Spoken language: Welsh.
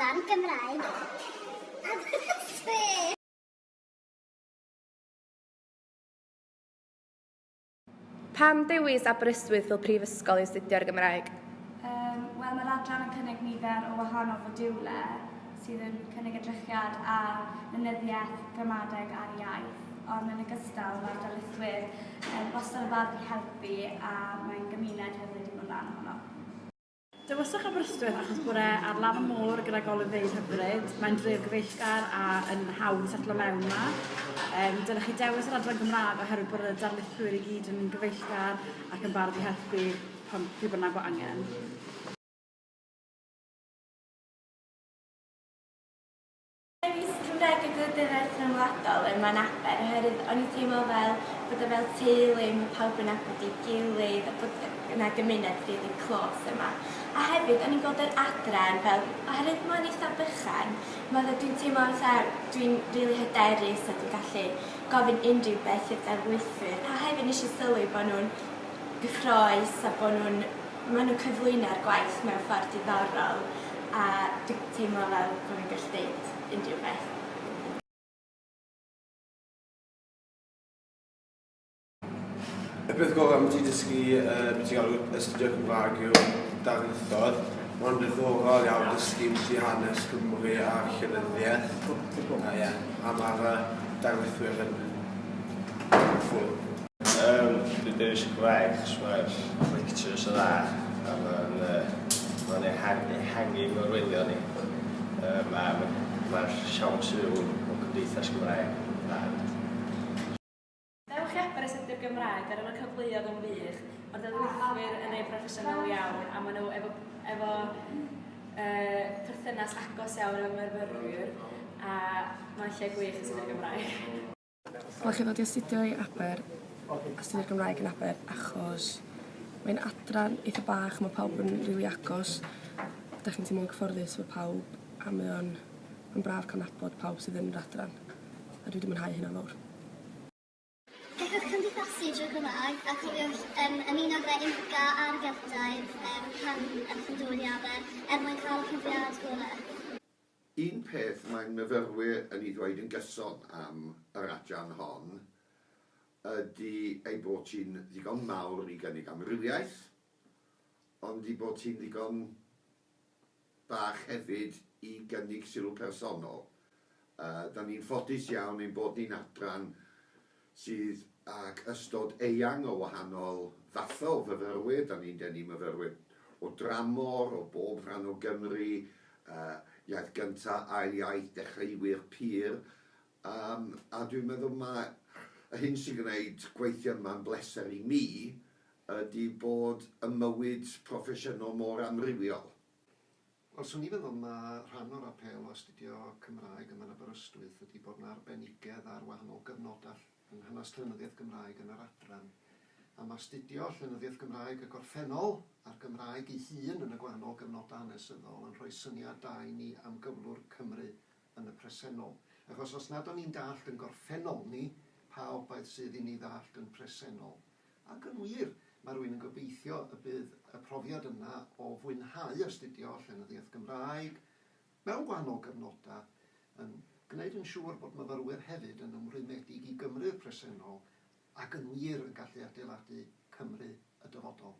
Adran Gymraeg Aberystwyth. Pam dewis Aberystwyth fel prifysgol i astudio'r Gymraeg? Wel, mae'r adran yn cynnig nifer o wahanol fodiwle sydd yn cynnig edrychiad ar mynyddiaeth, gramadeg a'r iaith. Ond yn ogystal, mae'r darlithwyr wastad yn barod i helpu a mae'n gymuned hefyd yn bod rhan ohono. Dewyswch Aberystwyth achos bod e ar lan y môr gyda golygfeydd hyfryd. Mae'n dref gyfeillgar a yn hawdd setlo mewn yma. Dylech chi dewis yr adran Gymraeg oherwydd bod y darlithwyr i gyd yn gyfeillgar ac yn barod i helpu pan bynnag bod angen. Dewis Cymraeg y gyfer rhyngwladol yn Man Aber oherwydd o'n i teimlo fel bod e fel teulu, mae pawb yn nabod ei gilydd a bod yna gymuned rili clos yma. A hefyd, o'n i'n gweld yr adran fel, oherwydd mae'n eitha bychan, dwi'n teimlo dwi'n rili hyderus a dwi'n gallu gofyn unrhyw beth i'r darlithwyr. A hefyd nes i sylwi bod nhw'n gyffroes a bod nhw'n cyflwyno'r gwaith mewn ffordd diddorol a dwi'n teimlo fel bod fi'n gallu deud unrhyw beth. Y peth gorau am ti dysgu beth ti'n gael astudio Gymraeg yw'r darlithoedd. Mae'n ddiddorol iawn dysgu beth i hanes Cymru a'r llenyddiaeth. A mae'r darlithwyr yn ffwl. Dwi'n dewis y Gymraeg achos mae'r lectures o dda a mae'n ehangu mewn wylio ni. Mae'r siawns i'w o Cymdeithas Gymraeg dda. Dewch i Aberystwyth Gymraeg ar yna cyfleoedd yn wych. Mae'r darlithwyr yn ei broffesiynol iawn a maen nhw efo perthynas agos iawn efo myfyrwyr a mae'n lle gwych yn astudio'r Gymraeg. Wel, chi ddod i astudio i astudio'r Gymraeg yn Aber achos mae'n adran eitha bach, mae pawb yn rili agos. Da chi'n teimlo'n gyfforddus efo pawb a mae'n braf cael nabod pawb sydd yn yr adran a dwi wedi mwynhau hynna fawr. Gallwch cymdeithasu drwy'r Gymraeg a cofiwch ymuno gyda Inca a'r Celtaidd pan ydych chi'n dod i Aber mwyn cael cyfriad gorau. Un peth mae'n myfyrwyr yn ei ddweud yn gyson am yr adran hon ydy ei bod ti'n ddigon mawr i gynnig amrywiaeth, ond i bod ti'n ddigon bach hefyd i gynnig sylw personol. Da ni'n ffodus iawn ein bod ni'n adran sydd ag ystod eang o wahanol fathau o fyfyrwyr. Da ni'n denu myfyrwyr o dramor, o bob rhan o Gymru, iaith gyntaf, ail iaith, dechreuwyr pur. A dwi'n meddwl mae y hyn sy'n gwneud gweithio yma'n bleser i mi ydy bod y mywyd proffesiynol mor amrywiol. Wel, swn i'n meddwl mae rhan o'r apel o astudio Cymraeg yn Aberystwyth ydy bod yna arbenigedd ar wahanol gyfnodau yn hanes llenyddiaeth Gymraeg yn yr adran. A mae astudio llenyddiaeth Gymraeg y gorffennol a'r Gymraeg ei hun yn y gwahanol gyfnodau hanesyddol yn rhoi syniad da i ni am gyflwr Cymru yn y presennol. Achos os nad o'n i'n dallt yn gorffennol ni, pa obaith sydd i ni ddallt yn presennol. Ac yn wir, mae rhywun yn gobeithio y bydd y profiad yna o fwynhau astudio llenyddiaeth Gymraeg mewn gwahanol gyfnodau yn gwneud yn siŵr bod myfyrwyr hefyd yn ymrwymedig i Gymru'r presennol ac yn wir yn gallu adeiladu Cymru y dyfodol.